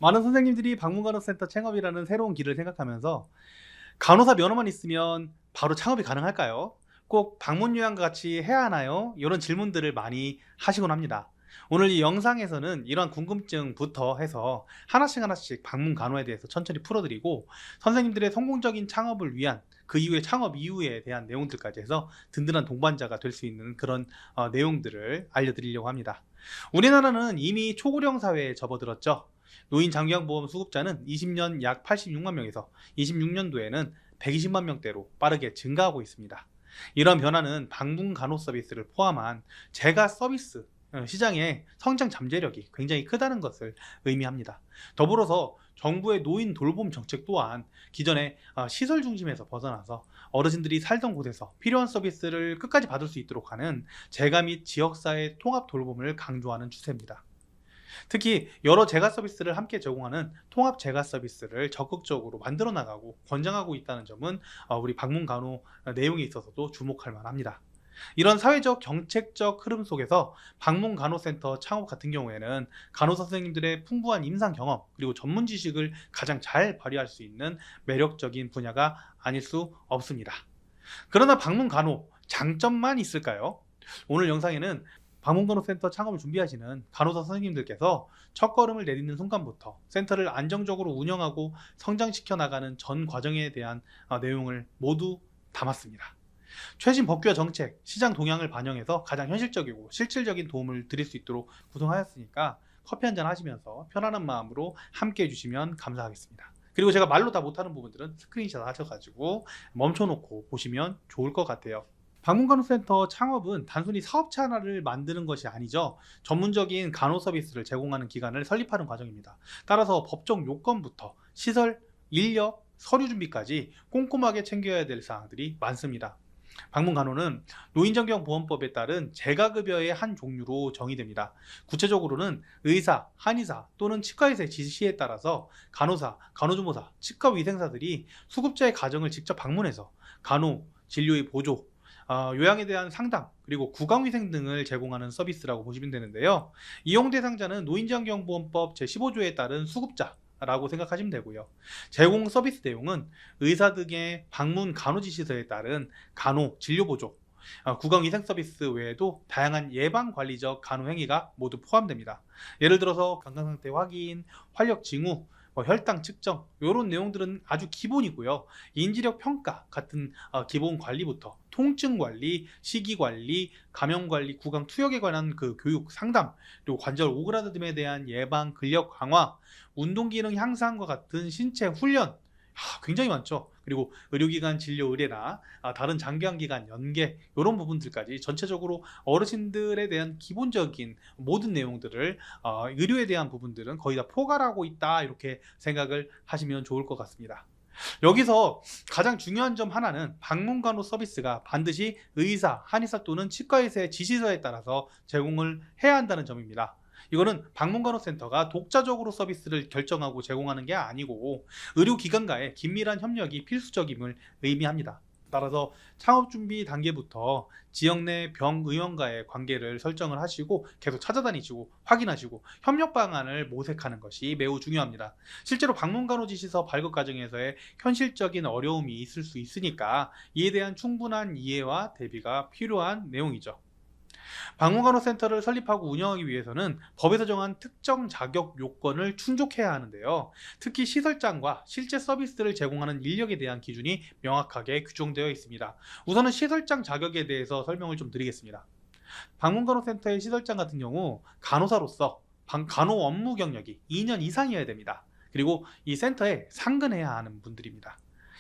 많은 선생님들이 방문간호센터 창업이라는 새로운 길을 생각하면서 간호사 면허만 있으면 바로 창업이 가능할까요? 꼭 방문 요양과 같이 해야 하나요? 이런 질문들을 많이 하시곤 합니다. 오늘 이 영상에서는 이런 궁금증부터 해서 하나씩 방문 간호에 대해서 천천히 풀어드리고 선생님들의 성공적인 창업을 위한 그 이후에 창업 이후에 대한 내용들까지 해서 든든한 동반자가 될 수 있는 그런 내용들을 알려드리려고 합니다. 우리나라는 이미 초고령 사회에 접어들었죠. 노인 장기양보험 수급자는 20년 약 86만 명에서 26년도에는 120만 명대로 빠르게 증가하고 있습니다. 이런 변화는 방문 간호 서비스를 포함한 재가 서비스 시장의 성장 잠재력이 굉장히 크다는 것을 의미합니다. 더불어서 정부의 노인 돌봄 정책 또한 기존의 시설 중심에서 벗어나서 어르신들이 살던 곳에서 필요한 서비스를 끝까지 받을 수 있도록 하는 재가 및 지역사회 통합 돌봄을 강조하는 추세입니다. 특히 여러 재가 서비스를 함께 제공하는 통합 재가 서비스를 적극적으로 만들어 나가고 권장하고 있다는 점은 우리 방문 간호 내용에 있어서도 주목할 만합니다. 이런 사회적 정책적 흐름 속에서 방문 간호센터 창업 같은 경우에는 간호사 선생님들의 풍부한 임상 경험 그리고 전문 지식을 가장 잘 발휘할 수 있는 매력적인 분야가 아닐 수 없습니다. 그러나 방문 간호 장점만 있을까요? 오늘 영상에는 방문간호센터 창업을 준비하시는 간호사 선생님들께서 첫걸음을 내딛는 순간부터 센터를 안정적으로 운영하고 성장시켜 나가는 전 과정에 대한 내용을 모두 담았습니다. 최신 법규와 정책, 시장 동향을 반영해서 가장 현실적이고 실질적인 도움을 드릴 수 있도록 구성하였으니까 커피 한잔 하시면서 편안한 마음으로 함께 해주시면 감사하겠습니다. 그리고 제가 말로 다 못하는 부분들은 스크린샷 하셔가지고 멈춰놓고 보시면 좋을 것 같아요. 방문간호센터 창업은 단순히 사업체 하나를 만드는 것이 아니죠. 전문적인 간호 서비스를 제공하는 기관을 설립하는 과정입니다. 따라서 법적 요건부터 시설, 인력, 서류 준비까지 꼼꼼하게 챙겨야 될 사항들이 많습니다. 방문간호는 노인정경보험법에 따른 재가급여의 한 종류로 정의됩니다. 구체적으로는 의사, 한의사 또는 치과의사의 지시에 따라서 간호사, 간호조무사, 치과위생사들이 수급자의 가정을 직접 방문해서 간호, 진료의 보조, 요양에 대한 상담 그리고 구강위생 등을 제공하는 서비스라고 보시면 되는데요. 이용 대상자는 노인장경보험법 제15조에 따른 수급자라고 생각하시면 되고요. 제공 서비스 내용은 의사 등의 방문 간호지시서에 따른 간호, 진료보조, 구강위생 서비스 외에도 다양한 예방관리적 간호행위가 모두 포함됩니다. 예를 들어서 건강상태 확인, 활력 징후, 혈당 측정 이런 내용들은 아주 기본이고요. 인지력 평가 같은 기본 관리부터 통증 관리, 식이 관리, 감염 관리, 구강 투약에 관한 그 교육 상담, 그리고 관절 오그라듦에 대한 예방, 근력 강화, 운동 기능 향상과 같은 신체 훈련 굉장히 많죠. 그리고 의료기관 진료 의뢰나 다른 장기관기관 연계 이런 부분들까지 전체적으로 어르신들에 대한 기본적인 모든 내용들을 의료에 대한 부분들은 거의 다 포괄하고 있다 이렇게 생각을 하시면 좋을 것 같습니다. 여기서 가장 중요한 점 하나는 방문간호 서비스가 반드시 의사, 한의사 또는 치과의사의 지시서에 따라서 제공을 해야 한다는 점입니다. 이거는 방문간호센터가 독자적으로 서비스를 결정하고 제공하는 게 아니고 의료기관과의 긴밀한 협력이 필수적임을 의미합니다. 따라서 창업 준비 단계부터 지역 내 병의원과의 관계를 설정을 하시고 계속 찾아다니시고 확인하시고 협력 방안을 모색하는 것이 매우 중요합니다. 실제로 방문간호지시서 발급 과정에서의 현실적인 어려움이 있을 수 있으니까 이에 대한 충분한 이해와 대비가 필요한 내용이죠. 방문간호센터를 설립하고 운영하기 위해서는 법에서 정한 특정 자격 요건을 충족해야 하는데요. 특히 시설장과 실제 서비스를 제공하는 인력에 대한 기준이 명확하게 규정되어 있습니다. 우선은 시설장 자격에 대해서 설명을 좀 드리겠습니다. 방문간호센터의 시설장 같은 경우 간호사로서 간호 업무 경력이 2년 이상이어야 됩니다. 그리고 이 센터에 상근해야 하는 분들입니다.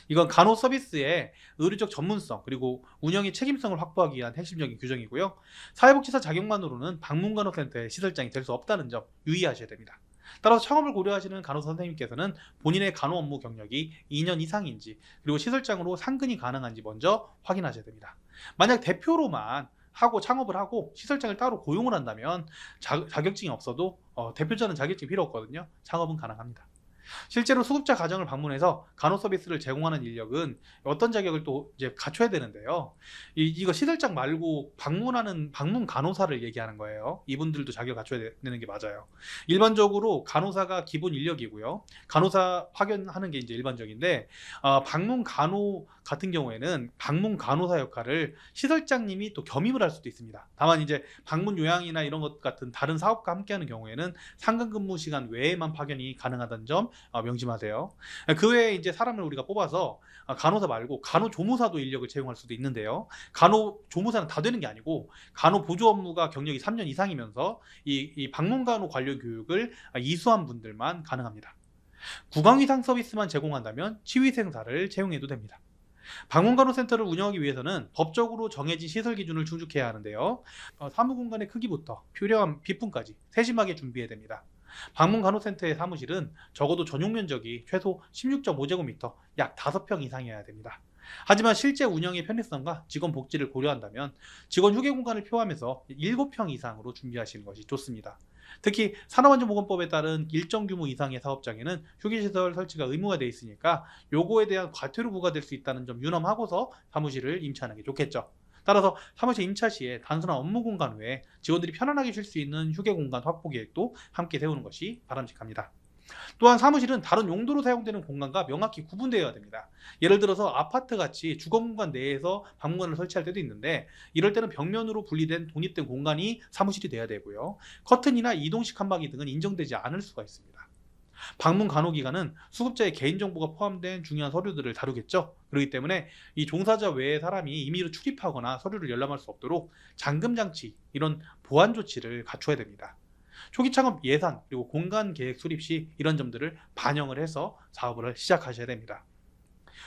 이건 간호 서비스의 의료적 전문성 그리고 운영의 책임성을 확보하기 위한 핵심적인 규정이고요. 사회복지사 자격만으로는 방문간호센터의 시설장이 될 수 없다는 점 유의하셔야 됩니다. 따라서 창업을 고려하시는 간호사 선생님께서는 본인의 간호 업무 경력이 2년 이상인지 그리고 시설장으로 상근이 가능한지 먼저 확인하셔야 됩니다. 만약 대표로만 하고 창업을 하고 시설장을 따로 고용을 한다면 자격증이 없어도 대표자는 자격증이 필요 없거든요. 창업은 가능합니다. 실제로 수급자 가정을 방문해서 간호 서비스를 제공하는 인력은 어떤 자격을 또 이제 갖춰야 되는데요. 이거 시설장 말고 방문하는 방문 간호사를 얘기하는 거예요. 이분들도 자격을 갖춰야 되는 게 맞아요. 일반적으로 간호사가 기본 인력이고요. 간호사 파견하는 게 이제 일반적인데, 방문 간호 같은 경우에는 방문 간호사 역할을 시설장님이 또 겸임을 할 수도 있습니다. 다만 이제 방문 요양이나 이런 것 같은 다른 사업과 함께하는 경우에는 상근 근무 시간 외에만 파견이 가능하다는 점 명심하세요. 그 외에 이제 사람을 우리가 뽑아서 간호사 말고 간호조무사도 인력을 채용할 수도 있는데요. 간호조무사는 다 되는 게 아니고 간호보조 업무가 경력이 3년 이상이면서 이 방문간호 관련 교육을 이수한 분들만 가능합니다. 구강 이상 서비스만 제공한다면 치위생사를 채용해도 됩니다. 방문간호센터를 운영하기 위해서는 법적으로 정해진 시설 기준을 충족해야 하는데요. 사무공간의 크기부터 필요한 비품까지 세심하게 준비해야 됩니다. 방문간호센터의 사무실은 적어도 전용 면적이 최소 16.5제곱미터, 약 5평 이상이어야 됩니다. 하지만 실제 운영의 편의성과 직원 복지를 고려한다면 직원 휴게 공간을 표하면서 7평 이상으로 준비하시는 것이 좋습니다. 특히 산업안전보건법에 따른 일정 규모 이상의 사업장에는 휴게시설 설치가 의무가 되어 있으니까 요거에 대한 과태료 부과될 수 있다는 점 유념하고서 사무실을 임차하는 게 좋겠죠. 따라서 사무실 임차 시에 단순한 업무 공간 외에 직원들이 편안하게 쉴 수 있는 휴게 공간 확보 계획도 함께 세우는 것이 바람직합니다. 또한 사무실은 다른 용도로 사용되는 공간과 명확히 구분되어야 됩니다. 예를 들어서 아파트같이 주거공간 내에서 방문관을 설치할 때도 있는데, 이럴 때는 벽면으로 분리된 독립된 공간이 사무실이 돼야 되고요. 커튼이나 이동식 칸막이 등은 인정되지 않을 수가 있습니다. 방문 간호 기간은 수급자의 개인정보가 포함된 중요한 서류들을 다루겠죠. 그렇기 때문에 이 종사자 외의 사람이 임의로 출입하거나 서류를 열람할 수 없도록 잠금장치, 이런 보안 조치를 갖춰야 됩니다. 초기 창업 예산 그리고 공간 계획 수립 시 이런 점들을 반영을 해서 사업을 시작하셔야 됩니다.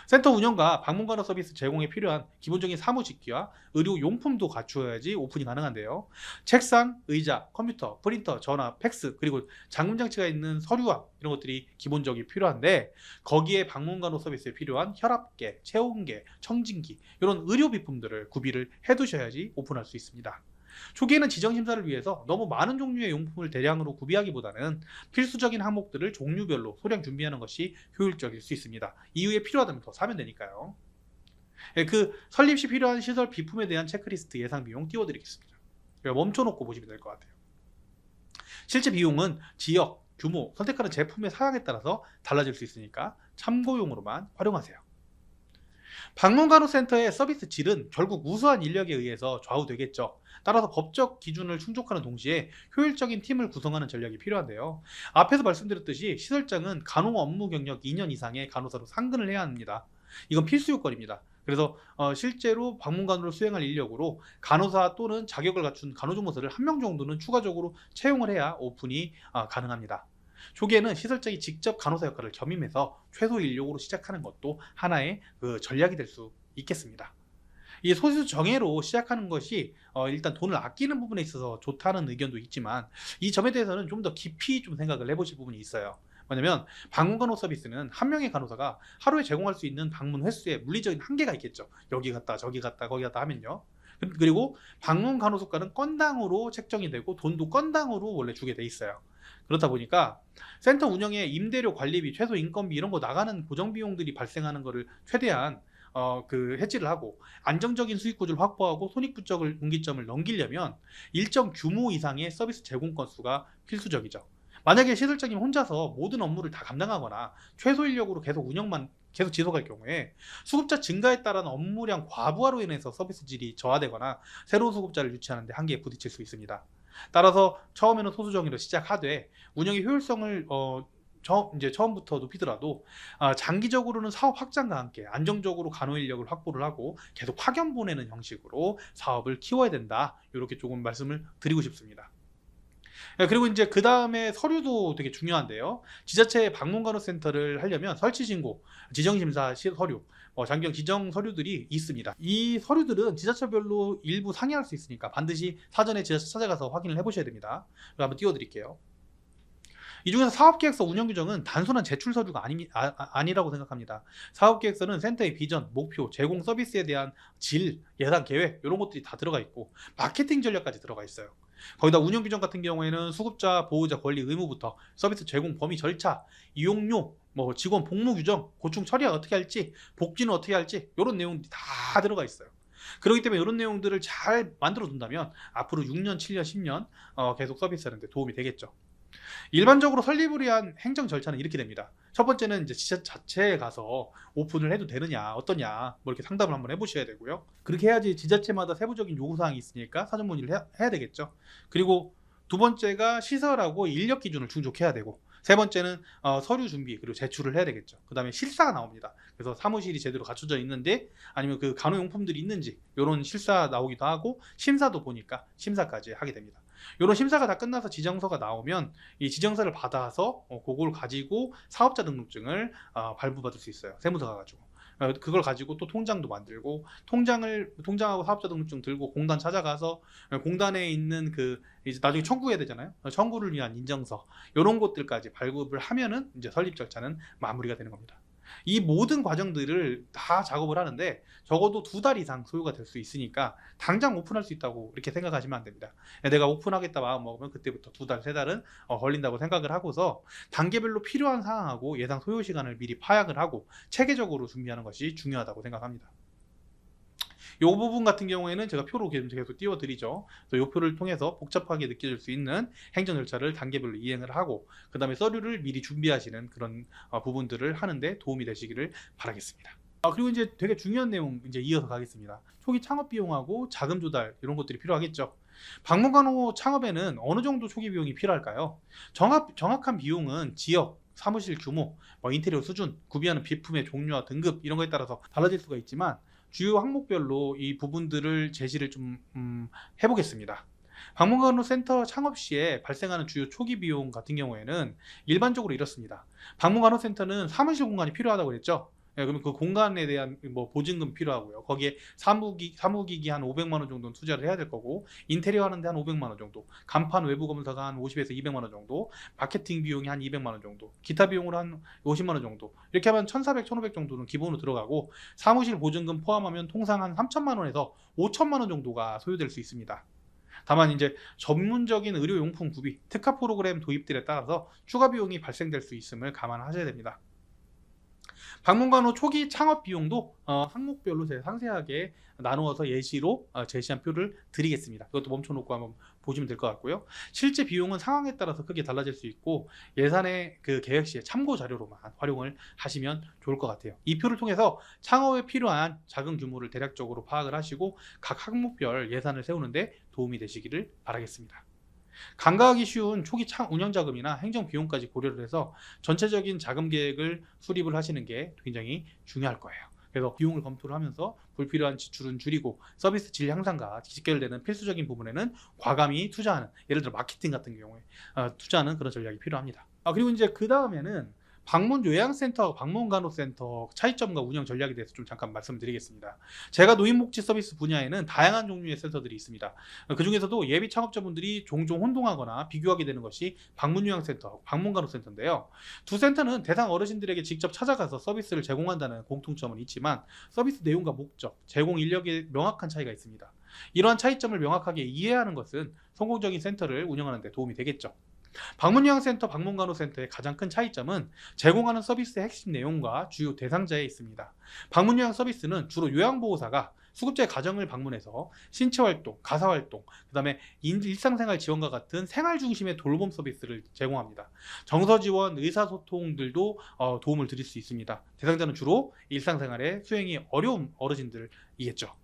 센터 운영과 방문간호 서비스 제공에 필요한 기본적인 사무직기와 의료 용품도 갖추어야지 오픈이 가능한데요. 책상, 의자, 컴퓨터, 프린터, 전화, 팩스, 그리고 잠금장치가 있는 서류와 이런 것들이 기본적이 필요한데, 거기에 방문간호 서비스에 필요한 혈압계, 체온계, 청진기, 이런 의료 비품들을 구비를 해두셔야지 오픈할 수 있습니다. 초기에는 지정심사를 위해서 너무 많은 종류의 용품을 대량으로 구비하기보다는 필수적인 항목들을 종류별로 소량 준비하는 것이 효율적일 수 있습니다. 이후에 필요하다면 더 사면 되니까요. 그 설립 시 필요한 시설 비품에 대한 체크리스트 예상 비용 띄워드리겠습니다. 멈춰놓고 보시면 될 것 같아요. 실제 비용은 지역, 규모, 선택하는 제품의 사양에 따라서 달라질 수 있으니까 참고용으로만 활용하세요. 방문간호센터의 서비스 질은 결국 우수한 인력에 의해서 좌우되겠죠. 따라서 법적 기준을 충족하는 동시에 효율적인 팀을 구성하는 전략이 필요한데요. 앞에서 말씀드렸듯이 시설장은 간호 업무 경력 2년 이상의 간호사로 상근을 해야 합니다. 이건 필수 요건입니다. 그래서 실제로 방문간호를 수행할 인력으로 간호사 또는 자격을 갖춘 간호조무사를 1명 정도는 추가적으로 채용을 해야 오픈이 가능합니다. 초기에는 시설장이 직접 간호사 역할을 겸임해서 최소 인력으로 시작하는 것도 하나의 전략이 될 수 있겠습니다. 이 소수 정예로 시작하는 것이 일단 돈을 아끼는 부분에 있어서 좋다는 의견도 있지만, 이 점에 대해서는 좀 더 깊이 좀 생각을 해보실 부분이 있어요. 뭐냐면 방문간호 서비스는 한 명의 간호사가 하루에 제공할 수 있는 방문 횟수에 물리적인 한계가 있겠죠. 여기 갔다 저기 갔다 거기 갔다 하면요. 그리고 방문 간호수가는 건당으로 책정이 되고 돈도 건당으로 원래 주게 돼 있어요. 그렇다 보니까 센터 운영에 임대료, 관리비, 최소 인건비 이런 거 나가는 고정 비용들이 발생하는 거를 최대한 해지를 하고 안정적인 수익 구조를 확보하고 손익분적을 분기점을 넘기려면 일정 규모 이상의 서비스 제공 건수가 필수적이죠. 만약에 시설장님 혼자서 모든 업무를 다 감당하거나 최소 인력으로 계속 운영만 계속 지속할 경우에 수급자 증가에 따른 업무량 과부하로 인해서 서비스 질이 저하되거나 새로운 수급자를 유치하는 데 한계에 부딪힐 수 있습니다. 따라서 처음에는 소수정의로 시작하되 운영의 효율성을 이제 처음부터 높이더라도 장기적으로는 사업 확장과 함께 안정적으로 간호 인력을 확보를 하고 계속 파견 보내는 형식으로 사업을 키워야 된다. 이렇게 조금 말씀을 드리고 싶습니다. 그리고 이제 그 다음에 서류도 되게 중요한데요. 지자체 방문간호센터를 하려면 설치 신고, 지정심사 서류, 장기형 지정 서류들이 있습니다. 이 서류들은 지자체별로 일부 상이할 수 있으니까 반드시 사전에 지자체 찾아가서 확인을 해보셔야 됩니다. 한번 띄워드릴게요. 이 중에서 사업계획서 운영규정은 단순한 제출 서류가 아니라고 생각합니다. 사업계획서는 센터의 비전, 목표, 제공 서비스에 대한 질, 예산 계획 이런 것들이 다 들어가 있고 마케팅 전략까지 들어가 있어요. 거기다 운영 규정 같은 경우에는 수급자, 보호자 권리 의무부터 서비스 제공 범위 절차, 이용료, 뭐 직원 복무 규정, 고충 처리 어떻게 할지, 복지는 어떻게 할지 이런 내용들이 다 들어가 있어요. 그렇기 때문에 이런 내용들을 잘 만들어 둔다면 앞으로 6년, 7년, 10년 계속 서비스하는데 도움이 되겠죠. 일반적으로 설립을 위한 행정 절차는 이렇게 됩니다. 첫 번째는 이제 지자 자체에 가서 오픈을 해도 되느냐, 어떠냐, 뭐 이렇게 상담을 한번 해보셔야 되고요. 그렇게 해야지 지자체마다 세부적인 요구사항이 있으니까 사전 문의를 해야 되겠죠. 그리고 두 번째가 시설하고 인력 기준을 충족해야 되고, 세 번째는 서류 준비 그리고 제출을 해야 되겠죠. 그 다음에 실사가 나옵니다. 그래서 사무실이 제대로 갖춰져 있는데 아니면 그 간호용품들이 있는지 이런 실사 나오기도 하고, 심사도 보니까 심사까지 하게 됩니다. 이런 심사가 다 끝나서 지정서가 나오면 이 지정서를 받아서 그걸 가지고 사업자 등록증을 발부받을 수 있어요. 세무서 가가지고 그걸 가지고 또 통장도 만들고, 통장하고 사업자 등록증 들고 공단 찾아가서 공단에 있는 그 이제 나중에 청구해야 되잖아요. 청구를 위한 인정서 이런 것들까지 발급을 하면은 이제 설립 절차는 마무리가 되는 겁니다. 이 모든 과정들을 다 작업을 하는데 적어도 2달 이상 소요가 될 수 있으니까 당장 오픈할 수 있다고 이렇게 생각하시면 안 됩니다. 내가 오픈하겠다 마음 먹으면 그때부터 2달, 3달은 걸린다고 생각을 하고서 단계별로 필요한 사항하고 예상 소요 시간을 미리 파악을 하고 체계적으로 준비하는 것이 중요하다고 생각합니다. 이 부분 같은 경우에는 제가 표로 계속 띄워드리죠. 이 표를 통해서 복잡하게 느껴질 수 있는 행정 절차를 단계별로 이행을 하고, 그 다음에 서류를 미리 준비하시는 그런 부분들을 하는데 도움이 되시기를 바라겠습니다. 그리고 이제 되게 중요한 내용 이제 이어서 가겠습니다. 초기 창업 비용하고 자금 조달 이런 것들이 필요하겠죠. 방문간호 창업에는 어느 정도 초기 비용이 필요할까요? 정확한 비용은 지역, 사무실 규모, 인테리어 수준, 구비하는 비품의 종류와 등급 이런 거에 따라서 달라질 수가 있지만 주요 항목별로 이 부분들을 제시를 좀 해보겠습니다. 방문간호센터 창업 시에 발생하는 주요 초기 비용 같은 경우에는 일반적으로 이렇습니다. 방문간호센터는 사무실 공간이 필요하다고 그랬죠. 예, 그러면 그 공간에 대한 뭐 보증금 필요하고요. 거기에 사무기기 한 500만 원 정도는 투자를 해야 될 거고, 인테리어 하는데 한 500만 원 정도, 간판 외부 검사가 한 50에서 200만 원 정도, 마케팅 비용이 한 200만 원 정도, 기타 비용으로 한 50만 원 정도, 이렇게 하면 1,400, 1,500 정도는 기본으로 들어가고, 사무실 보증금 포함하면 통상 한 3천만 원에서 5천만 원 정도가 소요될 수 있습니다. 다만 이제 전문적인 의료용품 구비, 특화 프로그램 도입들에 따라서 추가 비용이 발생될 수 있음을 감안하셔야 됩니다. 방문간호 초기 창업 비용도 항목별로 제가 상세하게 나누어서 예시로 제시한 표를 드리겠습니다. 이것도 멈춰놓고 한번 보시면 될 것 같고요. 실제 비용은 상황에 따라서 크게 달라질 수 있고, 예산의 그 계획 시에 참고 자료로만 활용을 하시면 좋을 것 같아요. 이 표를 통해서 창업에 필요한 자금 규모를 대략적으로 파악을 하시고 각 항목별 예산을 세우는데 도움이 되시기를 바라겠습니다. 간과하기 쉬운 초기 운영자금이나 행정비용까지 고려를 해서 전체적인 자금 계획을 수립을 하시는 게 굉장히 중요할 거예요. 그래서 비용을 검토를 하면서 불필요한 지출은 줄이고 서비스 질 향상과 직결되는 필수적인 부분에는 과감히 투자하는, 예를 들어 마케팅 같은 경우에 투자하는 그런 전략이 필요합니다. 그리고 이제 그 다음에는 방문 요양센터와 방문간호센터 차이점과 운영 전략에 대해서 좀 잠깐 말씀드리겠습니다. 제가 노인복지 서비스 분야에는 다양한 종류의 센터들이 있습니다. 그 중에서도 예비 창업자분들이 종종 혼동하거나 비교하게 되는 것이 방문요양센터, 방문간호센터인데요. 두 센터는 대상 어르신들에게 직접 찾아가서 서비스를 제공한다는 공통점은 있지만 서비스 내용과 목적, 제공 인력에 명확한 차이가 있습니다. 이러한 차이점을 명확하게 이해하는 것은 성공적인 센터를 운영하는 데 도움이 되겠죠. 방문요양센터, 방문간호센터의 가장 큰 차이점은 제공하는 서비스의 핵심 내용과 주요 대상자에 있습니다. 방문요양 서비스는 주로 요양보호사가 수급자의 가정을 방문해서 신체활동, 가사활동, 그 다음에 일상생활 지원과 같은 생활 중심의 돌봄 서비스를 제공합니다. 정서지원, 의사소통들도 도움을 드릴 수 있습니다. 대상자는 주로 일상생활에 수행이 어려운 어르신들이겠죠.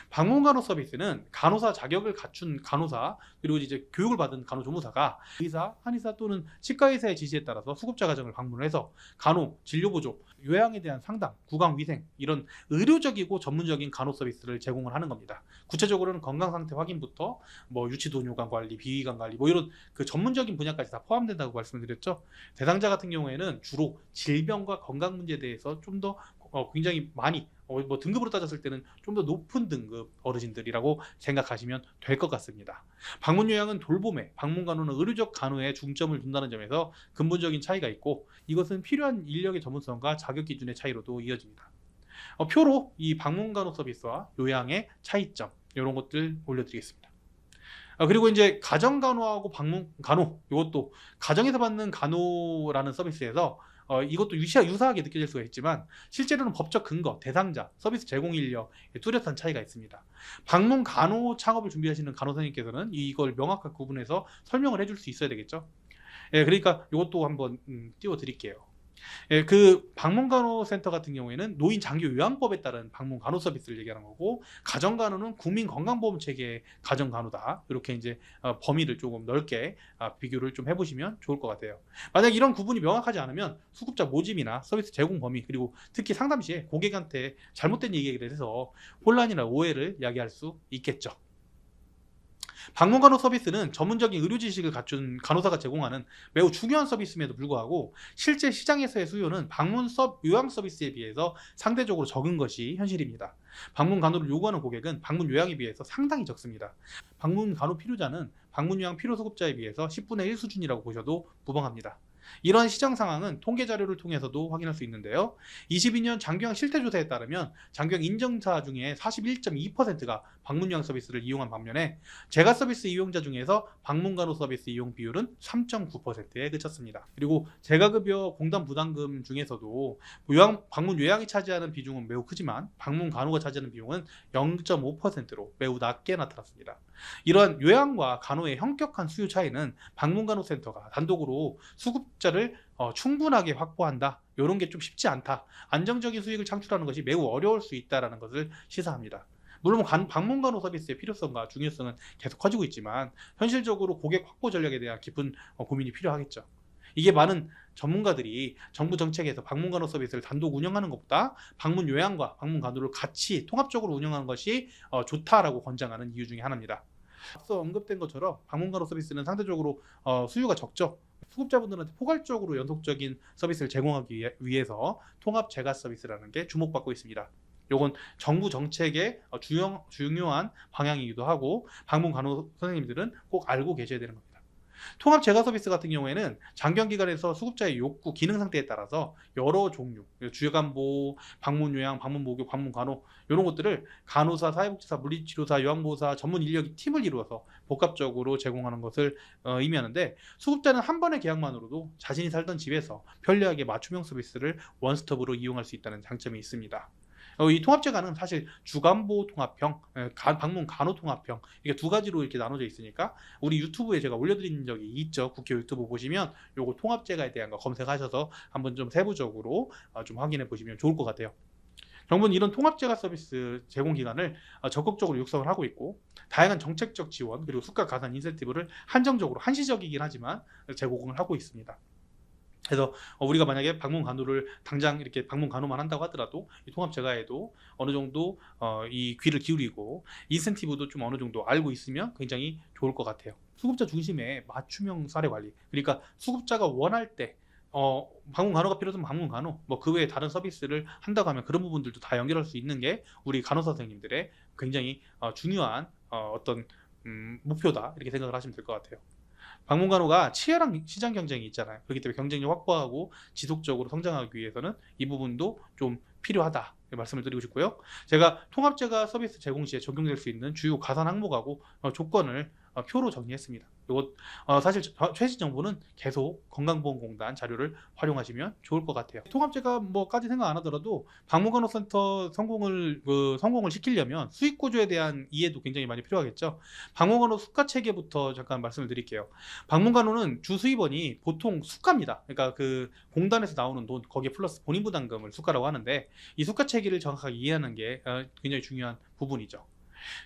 방문간호 서비스는 간호사 자격을 갖춘 간호사, 그리고 이제 교육을 받은 간호조무사가 의사, 한의사 또는 치과의사의 지시에 따라서 수급자 가정을 방문해서 간호, 진료보조, 요양에 대한 상담, 구강위생 이런 의료적이고 전문적인 간호 서비스를 제공을 하는 겁니다. 구체적으로는 건강상태 확인부터 유치도뇨관 관리, 비위관 관리 이런 그 전문적인 분야까지 다 포함된다고 말씀을 드렸죠. 대상자 같은 경우에는 주로 질병과 건강 문제에 대해서 좀 더 굉장히 많이 등급으로 따졌을 때는 좀 더 높은 등급 어르신들이라고 생각하시면 될 것 같습니다. 방문요양은 돌봄에, 방문간호는 의료적 간호에 중점을 둔다는 점에서 근본적인 차이가 있고, 이것은 필요한 인력의 전문성과 자격 기준의 차이로도 이어집니다. 표로 이 방문간호 서비스와 요양의 차이점 이런 것들 올려드리겠습니다. 그리고 이제 가정간호하고 방문간호, 이것도 가정에서 받는 간호라는 서비스에서 이것도 유사하게 느껴질 수가 있지만 실제로는 법적 근거, 대상자, 서비스 제공 인력 뚜렷한 차이가 있습니다. 방문 간호 창업을 준비하시는 간호사님께서는 이걸 명확하게 구분해서 설명을 해줄 수 있어야 되겠죠. 예, 그러니까 이것도 한번 띄워드릴게요. 예, 그 방문간호센터 같은 경우에는 노인 장기 요양법에 따른 방문간호 서비스를 얘기하는 거고, 가정간호는 국민건강보험 체계의 가정간호다. 이렇게 이제 범위를 조금 넓게 비교를 좀 해보시면 좋을 것 같아요. 만약 이런 구분이 명확하지 않으면 수급자 모집이나 서비스 제공 범위, 그리고 특히 상담 시에 고객한테 잘못된 얘기를 해서 혼란이나 오해를 야기할 수 있겠죠. 방문간호 서비스는 전문적인 의료 지식을 갖춘 간호사가 제공하는 매우 중요한 서비스임에도 불구하고 실제 시장에서의 수요는 요양 서비스에 비해서 상대적으로 적은 것이 현실입니다. 방문간호를 요구하는 고객은 방문 요양에 비해서 상당히 적습니다. 방문간호 필요자는 방문 요양 필요 수급자에 비해서 10분의 1 수준이라고 보셔도 무방합니다. 이러한 시장 상황은 통계 자료를 통해서도 확인할 수 있는데요. 22년 장기요양 실태조사에 따르면 장기요양 인증사 중에 41.2%가 방문요양 서비스를 이용한 반면에 재가 서비스 이용자 중에서 방문간호 서비스 이용 비율은 3.9%에 그쳤습니다. 그리고 재가급여 공단 부담금 중에서도 방문 요양이 차지하는 비중은 매우 크지만 방문간호가 차지하는 비용은 0.5%로 매우 낮게 나타났습니다. 이러한 요양과 간호의 현격한 수요 차이는 방문간호센터가 단독으로 수급자를 충분하게 확보한다, 이런 게 좀 쉽지 않다, 안정적인 수익을 창출하는 것이 매우 어려울 수 있다는 것을 시사합니다. 물론 방문간호 서비스의 필요성과 중요성은 계속 커지고 있지만 현실적으로 고객 확보 전략에 대한 깊은 고민이 필요하겠죠. 이게 많은 전문가들이 정부 정책에서 방문간호 서비스를 단독 운영하는 것보다 방문 요양과 방문 간호를 같이 통합적으로 운영하는 것이 좋다라고 권장하는 이유 중에 하나입니다. 앞서 언급된 것처럼 방문간호 서비스는 상대적으로 수요가 적죠. 수급자분들한테 포괄적으로 연속적인 서비스를 제공하기 위해서 통합 재가 서비스라는 게 주목받고 있습니다. 요건 정부 정책의 중요한 방향이기도 하고 방문 간호 선생님들은 꼭 알고 계셔야 되는 겁니다. 통합 재가 서비스 같은 경우에는 장기기관에서 수급자의 욕구, 기능 상태에 따라서 여러 종류, 주간보, 방문 요양, 방문 목욕, 방문 간호, 이런 것들을 간호사, 사회복지사, 물리치료사, 요양보호사, 전문 인력이 팀을 이루어서 복합적으로 제공하는 것을 의미하는데, 수급자는 한 번의 계약만으로도 자신이 살던 집에서 편리하게 맞춤형 서비스를 원스톱으로 이용할 수 있다는 장점이 있습니다. 이 통합재가는 사실 주간보 통합형, 방문 간호 통합형, 이게 두 가지로 이렇게 나눠져 있으니까 우리 유튜브에 제가 올려드린 적이 있죠. 국회 유튜브 보시면 요거 통합재가에 대한 거 검색하셔서 한번 좀 세부적으로 좀 확인해 보시면 좋을 것 같아요. 정부는 이런 통합재가 서비스 제공 기간을 적극적으로 육성을 하고 있고, 다양한 정책적 지원 그리고 수가 가산 인센티브를 한정적으로, 한시적이긴 하지만 제공을 하고 있습니다. 그래서 우리가 만약에 방문 간호를 당장 이렇게 방문 간호만 한다고 하더라도 이 통합 재가에도 어느 정도 이 귀를 기울이고 인센티브도 좀 어느 정도 알고 있으면 굉장히 좋을 것 같아요. 수급자 중심의 맞춤형 사례 관리, 그러니까 수급자가 원할 때 방문 간호가 필요하면 방문 간호, 뭐 그 외에 다른 서비스를 한다고 하면 그런 부분들도 다 연결할 수 있는 게 우리 간호사 선생님들의 굉장히 중요한 어떤 목표다, 이렇게 생각을 하시면 될 것 같아요. 방문간호가 치열한 시장 경쟁이 있잖아요. 그렇기 때문에 경쟁력 확보하고 지속적으로 성장하기 위해서는 이 부분도 좀 필요하다, 말씀을 드리고 싶고요. 제가 통합재가 서비스 제공 시에 적용될 수 있는 주요 가산 항목하고 조건을 표로 정리했습니다. 이것 사실 최신 정부는 계속 건강보험공단 자료를 활용하시면 좋을 것 같아요. 통합재가 뭐까지 생각 안 하더라도 방문간호센터 성공을 시키려면 수익 구조에 대한 이해도 굉장히 많이 필요하겠죠. 방문간호 수가 체계부터 잠깐 말씀을 드릴게요. 방문간호는 주 수입원이 보통 수가입니다. 그러니까 그 공단에서 나오는 돈, 거기에 플러스 본인 부담금을 수가라고 하는데, 이 수가 체계를 정확하게 이해하는 게 굉장히 중요한 부분이죠.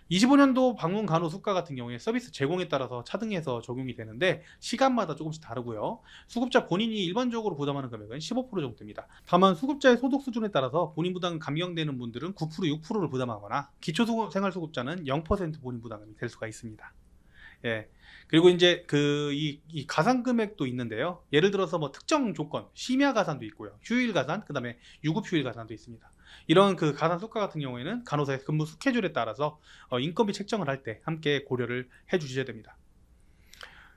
25년도 방문 간호 수가 같은 경우에 서비스 제공에 따라서 차등해서 적용이 되는데 시간마다 조금씩 다르고요. 수급자 본인이 일반적으로 부담하는 금액은 15% 정도 됩니다. 다만 수급자의 소득 수준에 따라서 본인 부담 감경되는 분들은 9%, 6%를 부담하거나 기초생활수급자는 0% 본인 부담이 될 수가 있습니다. 예. 그리고 이제 이 가산 금액도 있는데요. 예를 들어서 뭐 특정 조건, 심야 가산도 있고요. 휴일 가산, 그다음에 유급 휴일 가산도 있습니다. 이런 그 가산 수가 같은 경우에는 간호사의 근무 스케줄에 따라서 인건비 책정을 할 때 함께 고려를 해 주셔야 됩니다.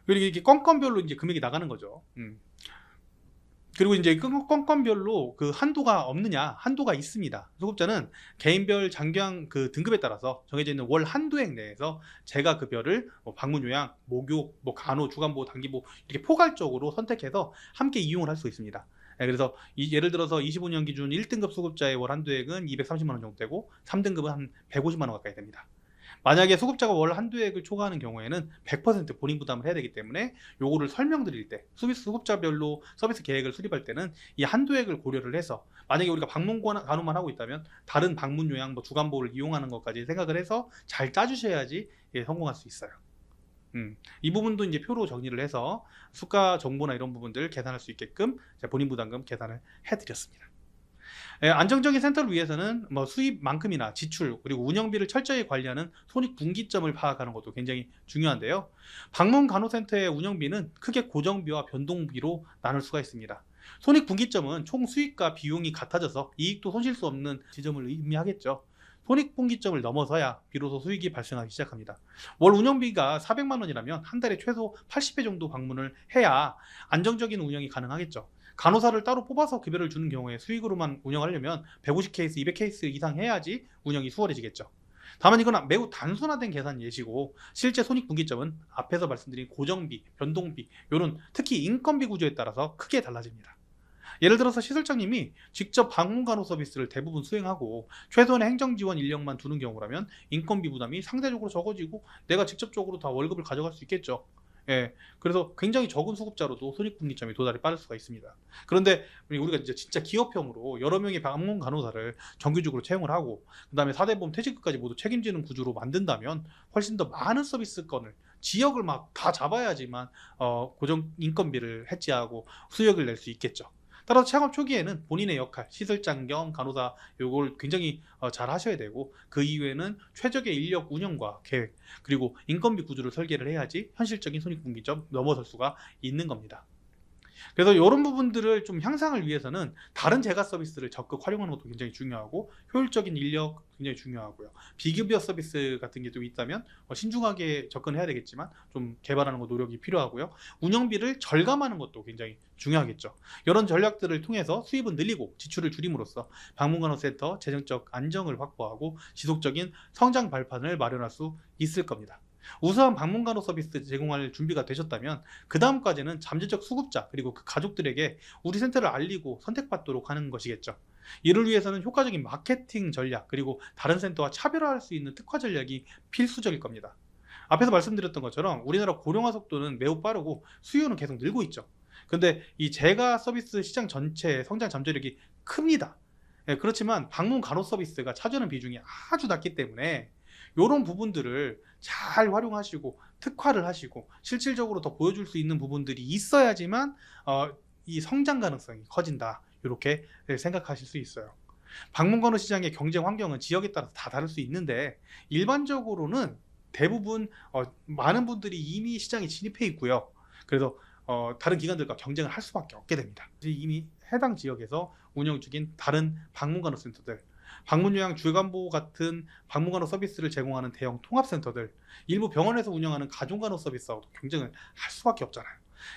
그리고 이게 건건별로 이제 금액이 나가는 거죠. 그리고 이제 건건별로 그 한도가 없느냐? 한도가 있습니다. 소급자는 개인별 장기형 그 등급에 따라서 정해져 있는 월 한도액 내에서 재가 급여를 뭐 방문 요양, 목욕, 뭐 간호, 주간보호, 단기보호 이렇게 포괄적으로 선택해서 함께 이용을 할 수 있습니다. 그래서 예를 들어서 25년 기준 1등급 소급자의 월 한도액은 230만 원 정도 되고 3등급은 한 150만 원 가까이 됩니다. 만약에 소급자가 월 한도액을 초과하는 경우에는 100% 본인 부담을 해야 되기 때문에 요거를 설명드릴 때 소급자별로 서비스 계획을 수립할 때는 이 한도액을 고려를 해서, 만약에 우리가 방문 간호만 하고 있다면 다른 방문 요양, 뭐 주간보호를 이용하는 것까지 생각을 해서 잘 짜주셔야지 성공할 수 있어요. 이 부분도 이제 표로 정리를 해서 수가 정보나 이런 부분들 계산할 수 있게끔 본인 부담금 계산을 해드렸습니다. 안정적인 센터를 위해서는 뭐 수입만큼이나 지출 그리고 운영비를 철저히 관리하는 손익분기점을 파악하는 것도 굉장히 중요한데요. 방문 간호센터의 운영비는 크게 고정비와 변동비로 나눌 수가 있습니다. 손익분기점은 총 수익과 비용이 같아져서 이익도 손실 수 없는 지점을 의미하겠죠. 손익분기점을 넘어서야 비로소 수익이 발생하기 시작합니다. 월 운영비가 400만 원이라면 한 달에 최소 80회 정도 방문을 해야 안정적인 운영이 가능하겠죠. 간호사를 따로 뽑아서 급여를 주는 경우에 수익으로만 운영하려면 150케이스, 200케이스 이상 해야지 운영이 수월해지겠죠. 다만 이건 매우 단순화된 계산 예시고, 실제 손익분기점은 앞에서 말씀드린 고정비, 변동비, 요런 특히 인건비 구조에 따라서 크게 달라집니다. 예를 들어서 시설장님이 직접 방문 간호 서비스를 대부분 수행하고 최소한의 행정지원 인력만 두는 경우라면 인건비 부담이 상대적으로 적어지고 내가 직접적으로 다 월급을 가져갈 수 있겠죠. 그래서 굉장히 적은 소급자로도 손익분기점이 도달이 빠를 수가 있습니다. 그런데 우리가 이제 진짜 기업형으로 여러 명의 방문 간호사를 정규직으로 채용을 하고 그다음에 4대 보험 퇴직금까지 모두 책임지는 구조로 만든다면 훨씬 더 많은 서비스건을 지역을 막 다 잡아야지만 고정 인건비를 해지하고 수익을 낼 수 있겠죠. 따라서 창업 초기에는 본인의 역할, 시설장 겸 간호사 요걸 굉장히 잘 하셔야 되고, 그 이후에는 최적의 인력 운영과 계획 그리고 인건비 구조를 설계를 해야지 현실적인 손익분기점 넘어설 수가 있는 겁니다. 그래서 이런 부분들을 좀 향상을 위해서는 다른 재가 서비스를 적극 활용하는 것도 굉장히 중요하고, 효율적인 인력 굉장히 중요하고요. 비급여 서비스 같은 게 좀 있다면 신중하게 접근해야 되겠지만 좀 개발하는 거 노력이 필요하고요. 운영비를 절감하는 것도 굉장히 중요하겠죠. 이런 전략들을 통해서 수입은 늘리고 지출을 줄임으로써 방문간호센터 재정적 안정을 확보하고 지속적인 성장 발판을 마련할 수 있을 겁니다. 우수한 방문간호 서비스 제공할 준비가 되셨다면 그 다음 과제는 잠재적 수급자 그리고 그 가족들에게 우리 센터를 알리고 선택받도록 하는 것이겠죠. 이를 위해서는 효과적인 마케팅 전략 그리고 다른 센터와 차별화할 수 있는 특화 전략이 필수적일 겁니다. 앞에서 말씀드렸던 것처럼 우리나라 고령화 속도는 매우 빠르고 수요는 계속 늘고 있죠. 근데 이 재가 서비스 시장 전체의 성장 잠재력이 큽니다. 그렇지만 방문 간호 서비스가 차지하는 비중이 아주 낮기 때문에 이런 부분들을 잘 활용하시고 특화를 하시고 실질적으로 더 보여줄 수 있는 부분들이 있어야지만 이 성장 가능성이 커진다, 이렇게 생각하실 수 있어요. 방문간호 시장의 경쟁 환경은 지역에 따라서 다 다를 수 있는데 일반적으로는 대부분 많은 분들이 이미 시장에 진입해 있고요. 그래서 다른 기관들과 경쟁을 할 수밖에 없게 됩니다. 이미 해당 지역에서 운영 중인 다른 방문간호 센터들, 방문요양 주간보호 같은 방문간호 서비스를 제공하는 대형 통합센터들, 일부 병원에서 운영하는 가족간호 서비스하고도 경쟁을 할 수밖에 없잖아요.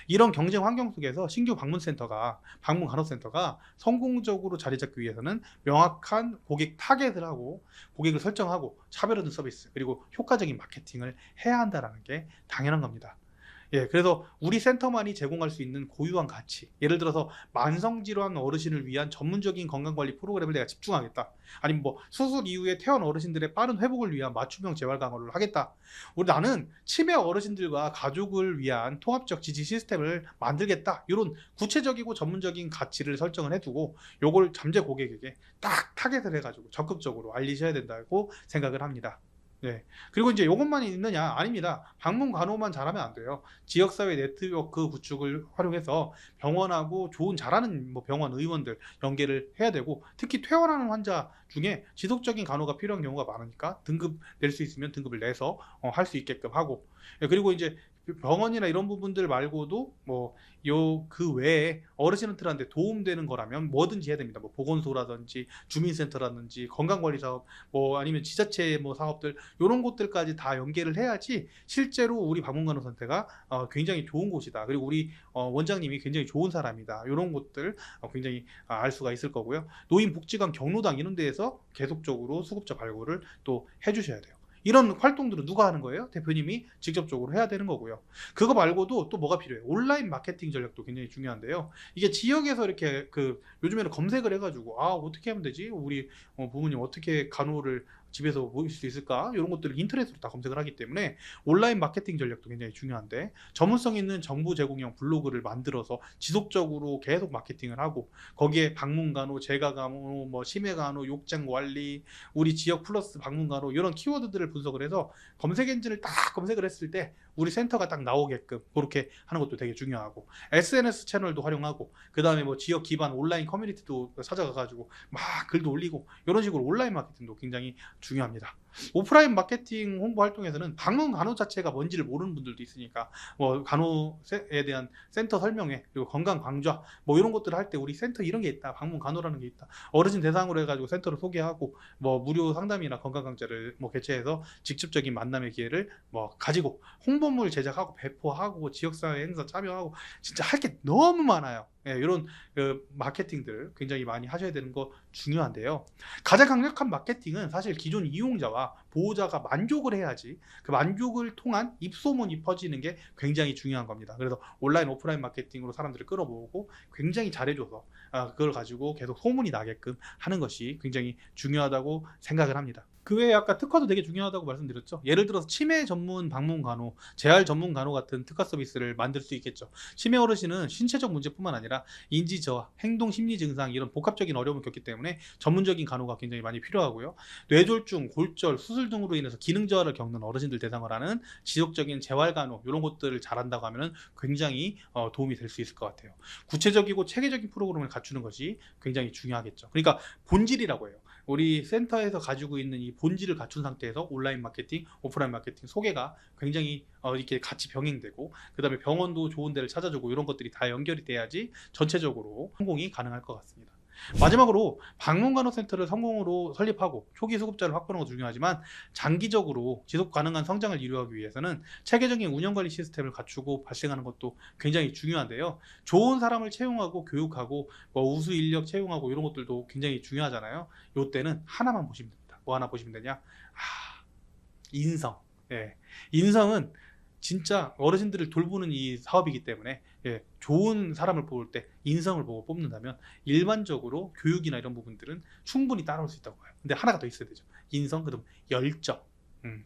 이런 경쟁 환경 속에서 신규 방문간호센터가 성공적으로 자리 잡기 위해서는 명확한 고객 타겟을 하고 고객을 설정하고 차별화된 서비스 그리고 효과적인 마케팅을 해야 한다는 게 당연한 겁니다. 그래서 우리 센터만이 제공할 수 있는 고유한 가치, 예를 들어서 만성질환 어르신을 위한 전문적인 건강관리 프로그램을 내가 집중하겠다, 아니면 뭐 수술 이후에 퇴원 어르신들의 빠른 회복을 위한 맞춤형 재활 강화를 하겠다, 나는 치매 어르신들과 가족을 위한 통합적 지지 시스템을 만들겠다, 이런 구체적이고 전문적인 가치를 설정을 해두고 요걸 잠재 고객에게 딱 타겟을 해가지고 적극적으로 알리셔야 된다고 생각을 합니다. 그리고 이제 이것만 있느냐? 아닙니다. 방문 간호만 잘하면 안 돼요. 지역사회 네트워크 구축을 활용해서 병원하고 좋은 잘하는 병원 의원들 연계를 해야 되고, 특히 퇴원하는 환자 중에 지속적인 간호가 필요한 경우가 많으니까 등급 낼 수 있으면 등급을 내서 할 수 있게끔 하고, 그리고 이제 병원이나 이런 부분들 말고도 뭐 그 외에 어르신들한테 도움되는 거라면 뭐든지 해야 됩니다. 뭐 보건소라든지 주민센터라든지 건강관리사업, 뭐 아니면 지자체 뭐 사업들, 요런 곳들까지 다 연계를 해야지 실제로 우리 방문간호센터가 굉장히 좋은 곳이다. 그리고 우리 원장님이 굉장히 좋은 사람이다. 요런 것들 굉장히 알 수가 있을 거고요. 노인복지관, 경로당 이런 데에서 계속적으로 수급자 발굴을 또 해주셔야 돼요. 이런 활동들은 누가 하는 거예요? 대표님이 직접적으로 해야 되는 거고요. 그거 말고도 또 뭐가 필요해요? 온라인 마케팅 전략도 굉장히 중요한데요. 이게 지역에서 이렇게 요즘에는 검색을 해가지고 어떻게 하면 되지? 우리 부모님 어떻게 간호를 집에서 모실 수 있을까? 이런 것들을 인터넷으로 다 검색을 하기 때문에 온라인 마케팅 전략도 굉장히 중요한데, 전문성 있는 정보 제공형 블로그를 만들어서 지속적으로 계속 마케팅을 하고, 거기에 방문간호, 재가간호, 뭐 심해간호, 욕장관리, 우리 지역 플러스 방문간호 이런 키워드들을 분석을 해서 검색 엔진을 딱 검색을 했을 때 우리 센터가 딱 나오게끔 그렇게 하는 것도 되게 중요하고, SNS 채널도 활용하고, 그 다음에 뭐 지역 기반 온라인 커뮤니티도 찾아가가지고 막 글도 올리고, 이런 식으로 온라인 마케팅도 굉장히 중요합니다. 오프라인 마케팅 홍보 활동에서는 방문 간호 자체가 뭔지를 모르는 분들도 있으니까 뭐 간호에 대한 센터 설명회, 그리고 건강 강좌 뭐 이런 것들을 할 때 우리 센터 이런 게 있다, 방문 간호라는 게 있다, 어르신 대상으로 해가지고 센터를 소개하고 뭐 무료 상담이나 건강 강좌를 뭐 개최해서 직접적인 만남의 기회를 뭐 가지고 홍보물 제작하고 배포하고 지역사회 행사 참여하고, 진짜 할 게 너무 많아요. 이런 마케팅들 굉장히 많이 하셔야 되는 거 중요한데요. 가장 강력한 마케팅은 사실 기존 이용자와 보호자가 만족을 해야지 그 만족을 통한 입소문이 퍼지는 게 굉장히 중요한 겁니다. 그래서 온라인 오프라인 마케팅으로 사람들을 끌어모으고 굉장히 잘해줘서 그걸 가지고 계속 소문이 나게끔 하는 것이 굉장히 중요하다고 생각을 합니다. 그 외에 아까 특화도 되게 중요하다고 말씀드렸죠. 예를 들어서 치매 전문 방문 간호, 재활 전문 간호 같은 특화 서비스를 만들 수 있겠죠. 치매 어르신은 신체적 문제뿐만 아니라 인지 저하, 행동 심리 증상 이런 복합적인 어려움을 겪기 때문에 전문적인 간호가 굉장히 많이 필요하고요. 뇌졸중, 골절, 수술 등으로 인해서 기능 저하를 겪는 어르신들 대상으로 하는 지속적인 재활 간호, 이런 것들을 잘한다고 하면 굉장히 도움이 될 수 있을 것 같아요. 구체적이고 체계적인 프로그램을 갖추는 것이 굉장히 중요하겠죠. 그러니까 본질이라고 해요. 우리 센터에서 가지고 있는 이 본질을 갖춘 상태에서 온라인 마케팅, 오프라인 마케팅 소개가 굉장히 이렇게 같이 병행되고, 그 다음에 병원도 좋은 데를 찾아주고, 이런 것들이 다 연결이 돼야지 전체적으로 성공이 가능할 것 같습니다. 마지막으로 방문간호센터를 성공으로 설립하고 초기 수급자를 확보하는 것도 중요하지만, 장기적으로 지속 가능한 성장을 이루기 위해서는 체계적인 운영관리 시스템을 갖추고 발생하는 것도 굉장히 중요한데요. 좋은 사람을 채용하고 교육하고 뭐 우수 인력 채용하고 이런 것들도 굉장히 중요하잖아요. 이때는 하나만 보시면 됩니다. 뭐 하나 보시면 되냐? 인성. 인성은 진짜 어르신들을 돌보는 이 사업이기 때문에 좋은 사람을 뽑을 때 인성을 보고 뽑는다면 일반적으로 교육이나 이런 부분들은 충분히 따라올 수 있다고 봐요. 근데 하나가 더 있어야 되죠. 인성, 그다음 열정.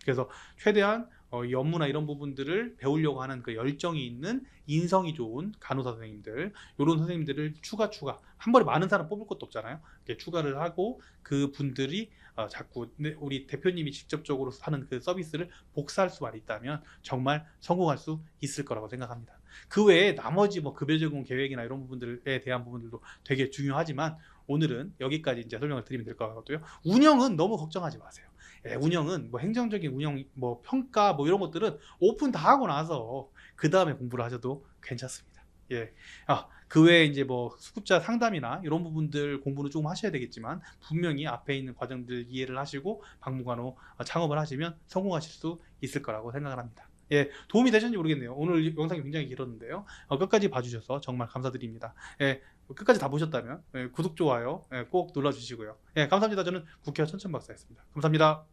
그래서 최대한 이 업무나 이런 부분들을 배우려고 하는 그 열정이 있는 인성이 좋은 간호사 선생님들, 이런 선생님들을 추가 한 번에 많은 사람 뽑을 것도 없잖아요. 이렇게 추가를 하고 그 분들이 자꾸 우리 대표님이 직접적으로 하는 그 서비스를 복사할 수만 있다면 정말 성공할 수 있을 거라고 생각합니다. 그 외에 나머지 뭐 급여 제공 계획이나 이런 부분들에 대한 부분들도 되게 중요하지만, 오늘은 여기까지 이제 설명을 드리면 될 것 같고요. 운영은 너무 걱정하지 마세요. 운영은 뭐 행정적인 운영, 뭐 평가 뭐 이런 것들은 오픈 다 하고 나서 그 다음에 공부를 하셔도 괜찮습니다. 그 외에 이제 뭐 수급자 상담이나 이런 부분들 공부는 조금 하셔야 되겠지만, 분명히 앞에 있는 과정들 이해를 하시고 방문간호 창업을 하시면 성공하실 수 있을 거라고 생각을 합니다. 도움이 되셨는지 모르겠네요. 오늘 영상이 굉장히 길었는데요. 끝까지 봐주셔서 정말 감사드립니다. 끝까지 다 보셨다면 구독, 좋아요 꼭 눌러주시고요. 감사합니다. 저는 국회의원 천천박사였습니다. 감사합니다.